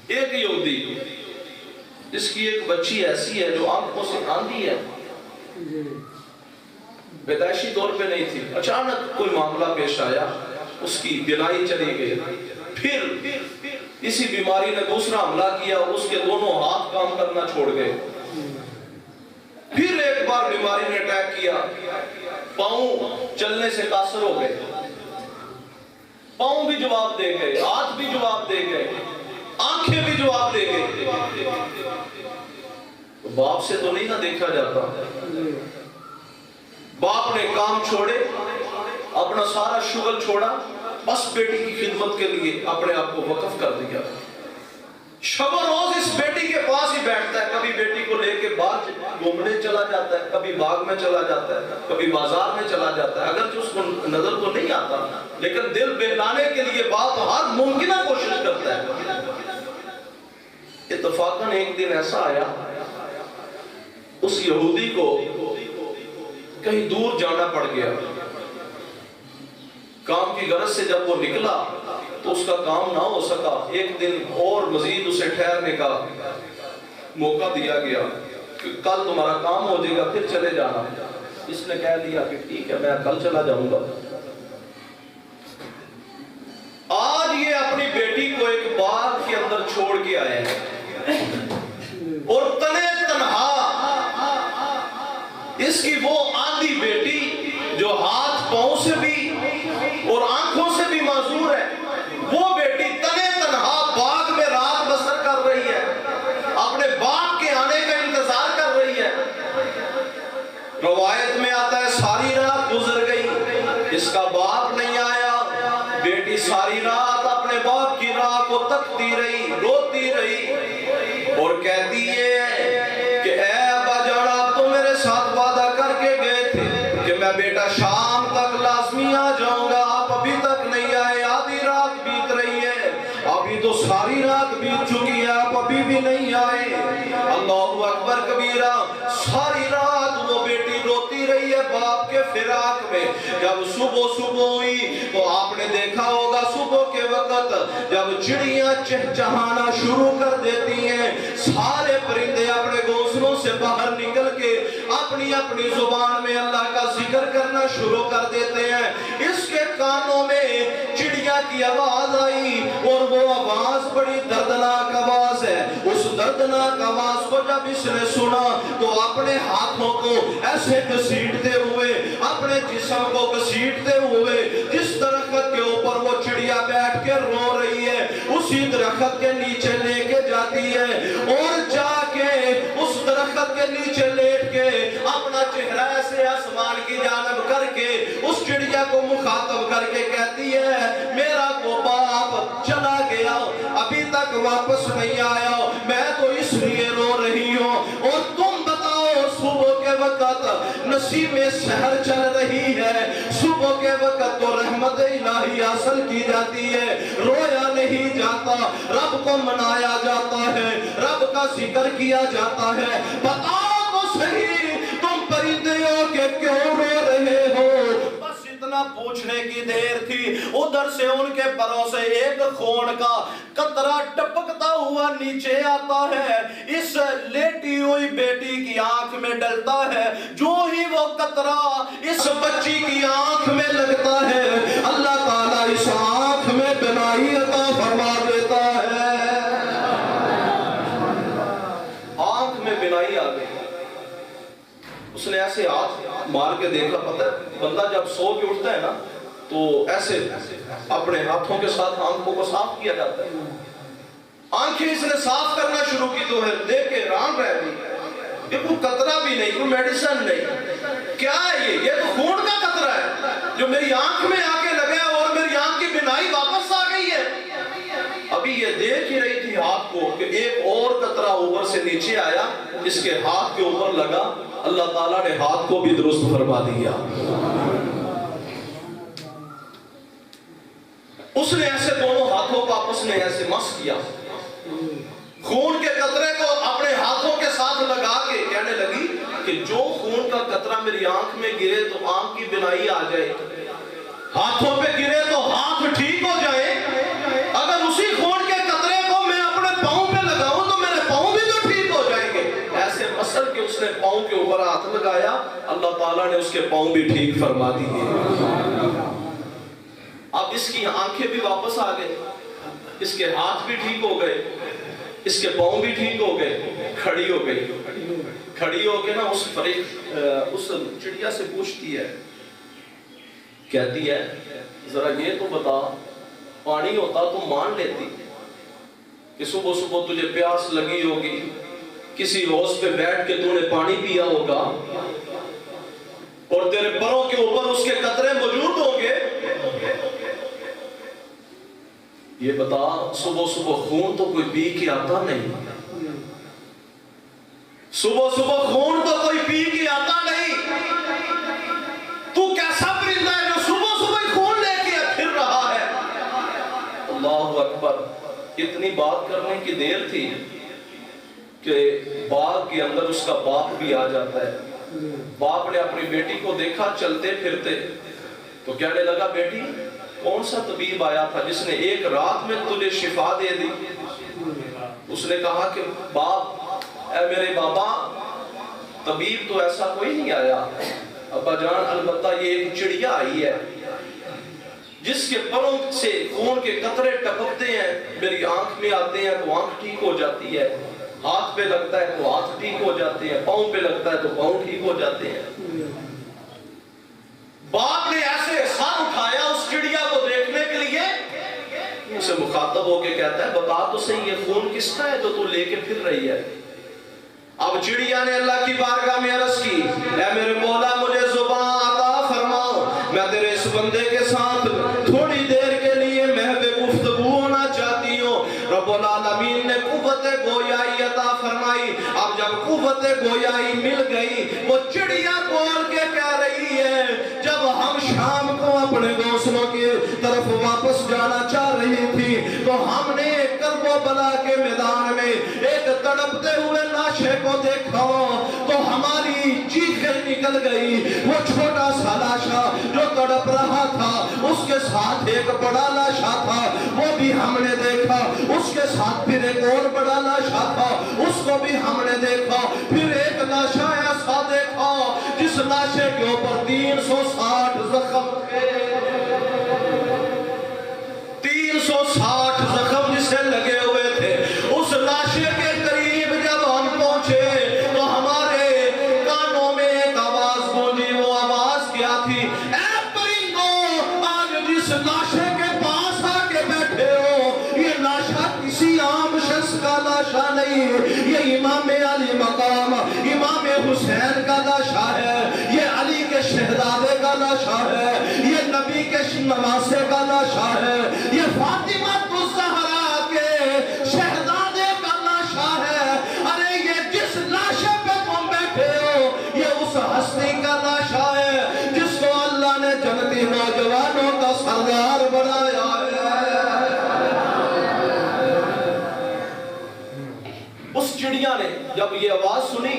ایک یہودی، اس کی ایک بچی ایسی ہے جو آنکھوں سے اندھی ہے، پیدائشی طور پہ نہیں تھی، اچانک کوئی معاملہ پیش آیا، اس کی بینائی چلی گئی، پھر اسی بیماری نے دوسرا حملہ کیا، اس کے دونوں ہاتھ کام کرنا چھوڑ گئے، پھر ایک بار بیماری نے اٹیک کیا، پاؤں چلنے سے قاصر ہو گئے، پاؤں بھی جواب دے گئے، ہاتھ بھی جواب دے گئے، آنکھیں بھی جواب دے گئے۔ باپ سے تو نہیں نہ دیکھا جاتا، باپ نے کام چھوڑے، اپنا سارا شغل چھوڑا، بس بیٹی کی خدمت کے لیے اپنے آپ کو وقف کر دیا، شب و روز اس بیٹی کے پاس ہی بیٹھتا ہے، کبھی بیٹی کو لے کے باہر گھومنے چلا جاتا ہے، کبھی باغ میں چلا جاتا ہے، کبھی بازار میں چلا جاتا ہے، اگرچہ اس کو نظر تو نہیں آتا، لیکن دل بہلانے کے لیے باپ ہر ممکنہ کوشش کرتا ہے۔ اتفاقاً ایک دن ایسا آیا، اس یہودی کو کہیں دور جانا پڑ گیا، کام کی غرض سے جب وہ نکلا تو اس کا کام نہ ہو سکا، ایک دن اور مزید اسے ٹھہرنے کا موقع دیا گیا کہ کل تمہارا کام ہو جائے گا پھر چلے جانا۔ اس نے کہہ دیا کہ ٹھیک ہے میں کل چلا جاؤں گا۔ آج یہ اپنی بیٹی کو ایک باغ کے اندر چھوڑ کے آئے ہیں اور تنے تنہا اس کی وہ آندھی بیٹی جو ہاتھ پاؤں سے بھی اور آنکھوں سے بھی معذور ہے، وہ بیٹی تنے تنہا باغ میں رات بسر کر رہی ہے، اپنے باپ کے آنے کا انتظار کر رہی ہے۔ روایت میں آتا ہے ساری رات گزر گئی، اس کا باپ نہیں آیا، بیٹی ساری رات اپنے باپ کی راہ کو تکتی رہی، روتی رہی اور کہتی ہے کہ اے ابا جانا تو میرے ساتھ وعدہ کر کے گئے تھے کہ میں بیٹا شام تک لازمی آ جاؤں گا، آپ ابھی تک نہیں آئے، آدھی رات بیت رہی ہے، ابھی تو ساری رات بیت چکی ہے، آپ ابھی بھی نہیں آئے۔ اللہ اکبر کبیرہ، ساری رات وہ بیٹی روتی رہی ہے باپ کے فراق میں۔ جب صبح ہوئی تو آپ نے دیکھا ہوگا صبح کے وقت جب چڑیاں چہچہانا شروع کر دیتی ہیں، سارے پرندے اپنے گھونسلوں سے باہر نکل کے اپنی اپنی زبان میں اللہ کا ذکر کرنا شروع کر دیتے ہیں۔ اس کے کانوں میں چڑیا کی آواز آئی اور وہ آواز بڑی دردناک آواز ہے۔ اس دردناک آواز کو جب اس نے سنا تو اپنے ہاتھوں کو ایسے گھسیٹتے ہوئے، اپنے جسم کو گھسیٹتے ہوئے، جس درخت کے اوپر وہ چڑیا بیٹھ کے رو رہی ہے اسی درخت کے نیچے لے کے جاتی ہے اور جا کے اس درخت کے نیچے لیٹ کے اپنا چہرہ ایسے آسمان کی جانب کر کے اس چڑیا کو مخاطب کر کے کہتی ہے میرا کو باپ چلا گیا، ابھی تک واپس نہیں آیا، میں تو اس لیے رو رہی ہوں، اور تم بتاؤ صبح کے وقت نصیب میں سحر چل رہی ہے، صبح کے وقت تو رحمت الہی حاصل کی جاتی ہے، رویا نہیں جاتا، رب کو منایا جاتا ہے، رب کا ذکر کیا جاتا ہے، بتاؤ تو صحیح تم پرندے ہو کہ کیوں رو رہے ہو؟ بس اتنا پوچھنے کی دیر تھی، ادھر سے ان کے پروں سے ایک خون کا قطرہ ٹپکتا ہوا نیچے آتا ہے، اس لیٹی ہوئی بیٹی کی آنکھ میں ڈلتا ہے، جو ہی وہ قطرہ اس بچی کی آنکھ میں لگتا ہے اللہ تعالیٰ اس آنکھ میں بینائی عطا فرما دیتا ہے۔ آنکھ میں بینائی آ گئی، اس نے ایسے ہاتھ مار کے دیکھا، پتہ بندہ جب سو کے اٹھتا ہے نا تو ایسے اپنے ہاتھوں کے ساتھ آنکھوں کو صاف کیا جاتا ہے، آنکھیں اس نے صاف کرنا شروع کی تو ہے دیکھ کے حیران رہ گئی کہ کوئی قطرہ بھی نہیں، کوئی میڈیسن نہیں، کیا ہے یہ تو خون کا قطرہ ہے جو میری آنکھ میں آ کے لگا اور میری آنکھ کی بینائی واپس آ گئی ہے۔ ابھی یہ دیکھ ہی رہی تھی ہاتھ کو کہ ایک اور قطرہ اوپر سے نیچے آیا، اس کے ہاتھ کے اوپر لگا، اللہ تعالیٰ نے ہاتھ کو بھی درست فرما دیا۔ اس نے ایسے دونوں ہاتھوں کو آپس میں ایسے مس کیا، خون کے قطرے کو اپنے ہاتھوں کے ساتھ لگا کے کہنے لگی کہ جو خون کا قطرہ میری آنکھ میں گرے تو آنکھ کی بینائی آ جائے، ہاتھوں پہ گرے تو ہاتھ ٹھیک ہو جائے، اگر اسی خون کے قطرے کو میں اپنے پاؤں ہاتھ لگایا، اللہ تعالیٰ نے اس کے پاؤں بھی ٹھیک فرما دیے۔ اب اس کی آنکھیں بھی واپس آ گئے، اس کے ہاتھ بھی ٹھیک ہو گئے، اس کے پاؤں بھی ٹھیک ہو گئے، کھڑی ہو گئی۔ کھڑی ہو کے نا اس چڑیا سے پوچھتی ہے، کہتی ہے ذرا یہ تو بتا، پانی ہوتا تو مان لیتی کہ صبح صبح تجھے پیاس لگی ہوگی، کسی روز پہ بیٹھ کے تو نے پانی پیا ہوگا اور تیرے پروں کے اوپر اس کے قطرے موجود ہوں گے، یہ بتا صبح صبح خون تو کوئی پی کے آتا نہیں، صبح صبح خون تو کوئی پی کے آتا نہیں، تو کیسا پرندہ ہے جو صبح صبح خون لے کے پھر رہا ہے؟ اللہ اکبر۔ اتنی بات کرنے کی دیر تھی کہ باغ کے اندر اس کا باپ بھی آ جاتا ہے۔ باپ نے اپنی بیٹی کو دیکھا چلتے پھرتے تو کہنے لگا، بیٹی کون سا طبیب آیا تھا جس نے ایک رات میں تجھے شفا دے دی؟ اس نے کہا کہ باپ، اے میرے بابا، طبیب تو ایسا کوئی نہیں آیا ابا جان، البتہ یہ ایک چڑیا آئی ہے جس کے پروں سے خون کے قطرے ٹپکتے ہیں، میری آنکھ میں آتے ہیں تو آنکھ ٹھیک ہو جاتی ہے، ہاتھ پہ لگتا ہے تو ہاتھ ٹھیک ہو جاتے ہیں، پاؤں پہ لگتا ہے تو پاؤں ٹھیک ہو جاتے ہیں۔ باپ نے ایسے سر اٹھایا اس چڑیا کو دیکھنے کے لیے، اسے مخاطب ہو کے کہتا ہے، بتا تو صحیح یہ خون کس کا ہے جو تو لے کے پھر رہی ہے؟ اب چڑیا نے اللہ کی بارگاہ میں عرض کی، اے میرے مولا مجھے زبان عطا فرماؤ، میں تیرے اس بندے کے ساتھ تھوڑی دیر کے لیے محض گفتگو ہونا چاہتی ہوں۔ رب العالمین نے قوت گویائی عطا فرمائی۔ اب جب قوت گویائی مل گئی، وہ چڑیا بول کے کہہ رہی ہے، جب ہم شام کو اپنے گھونسلوں کی طرف واپس جانا چاہ رہی تھی تو ہم نے کرب و بلا کے میدان میں ایک تڑپتے ہوئے لاشے کو دیکھا تو ہماری چیخیں نکل گئی۔ وہ چھوٹا سا لاشا جو تڑپ رہا تھا، اس کے ساتھ ایک بڑا لاشا تھا، وہ بھی ہم نے دیکھا، اس کے ساتھ پھر ایک اور بڑا لاشا تھا، اس کو بھی ہم نے دیکھا، پھر ایک لاشا ایسا دیکھا جس لاشے کے اوپر 360 زخم تھے، 360 زخم جسے لگے ہوئے تھے۔ اس لاشے کے قریب جب ہم پہنچے تو ہمارے کانوں میں ایک آواز گونجی۔ وہ آواز کیا تھی؟ اے پرندوں، آج جس لاشے کے پاس آ کے بیٹھے ہو، یہ لاشا کسی عام شخص کا لاشا نہیں، یہ امام علی مقام امام حسین کا لاشا ہے، یہ علی کے شہزادے کا لاشا ہے، یہ نبی کے نواسے کا لاشا ہے، یہ فاطمہ الزہرا کے شہزادے کا لاشا ہے۔ ارے یہ جس لاشے پہ تم بیٹھے ہو، یہ اس ہستی کا لاشا ہے جس کو اللہ نے جنتی نوجوانوں کا سردار بنایا ہے۔ اس چڑیا نے جب یہ آواز سنی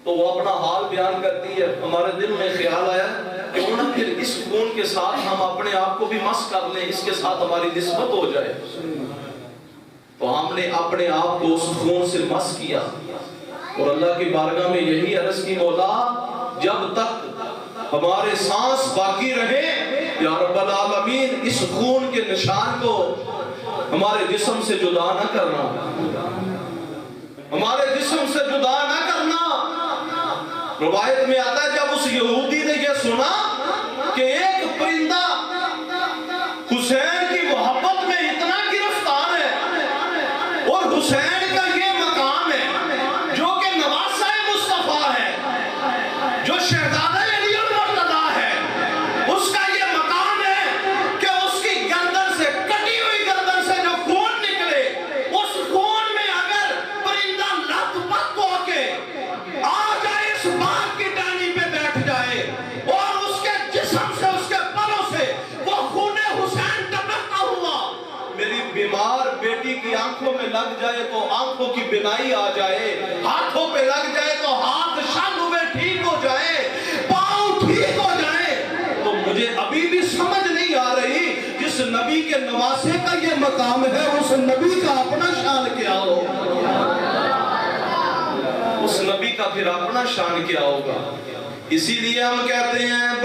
تو وہ اپنا حال بیان کرتی ہے، ہمارے دل میں خیال آیا کہ انہوں نے پھر اس خون کے ساتھ ہم اپنے آپ کو بھی مس کر لیں، اس کے ساتھ ہماری نسبت ہو جائے۔ تو ہم نے اپنے آپ کو اس خون سے مس کیا اور اللہ کی بارگاہ میں یہی عرض کی، مولا جب تک ہمارے سانس باقی رہے یا رب العالمین اس خون کے نشان کو ہمارے جسم سے جدا نہ کرنا، ہمارے جسم سے جدا نہ کرنا۔ روایت میں آتا ہے جب اس یہودی نے یہ سنا کہ ایک پرندہ حسین کی محبت میں اتنا گرفتار ہے اور حسین کا یہ مقام ہے جو کہ نواسہ مصطفیٰ ہے، جو شہزادہ علی المرتضیٰ ہے، اس کا یہ مقام ہے کہ اس کی گردن سے، کٹی ہوئی گردن سے جو خون نکلے، اس خون میں اگر پرندہ لت پت ہو کے آ جائے اس باغ کی ٹہنی پہ بیٹھ جائے اور اس کے جسم سے، اس کے پروں سے وہ خون حسین ٹپکتا ہوا میری بیمار بیٹی کی آنکھوں میں لگ جائے تو آنکھوں کی بینائی آ جائے، ہاتھوں پہ لگ جائے تو ہاتھ شانوں میں ٹھیک ہو جائے، پاؤں ٹھیک ہو جائے، تو مجھے ابھی بھی سمجھ نہیں آ رہی جس نبی کے نواسے کا یہ مقام ہے اس نبی کا اپنا شان کیا ہو، اس نبی کا کا پھر اپنا شان کیا ہوگا؟ اسی لیے ہم کہتے ہیں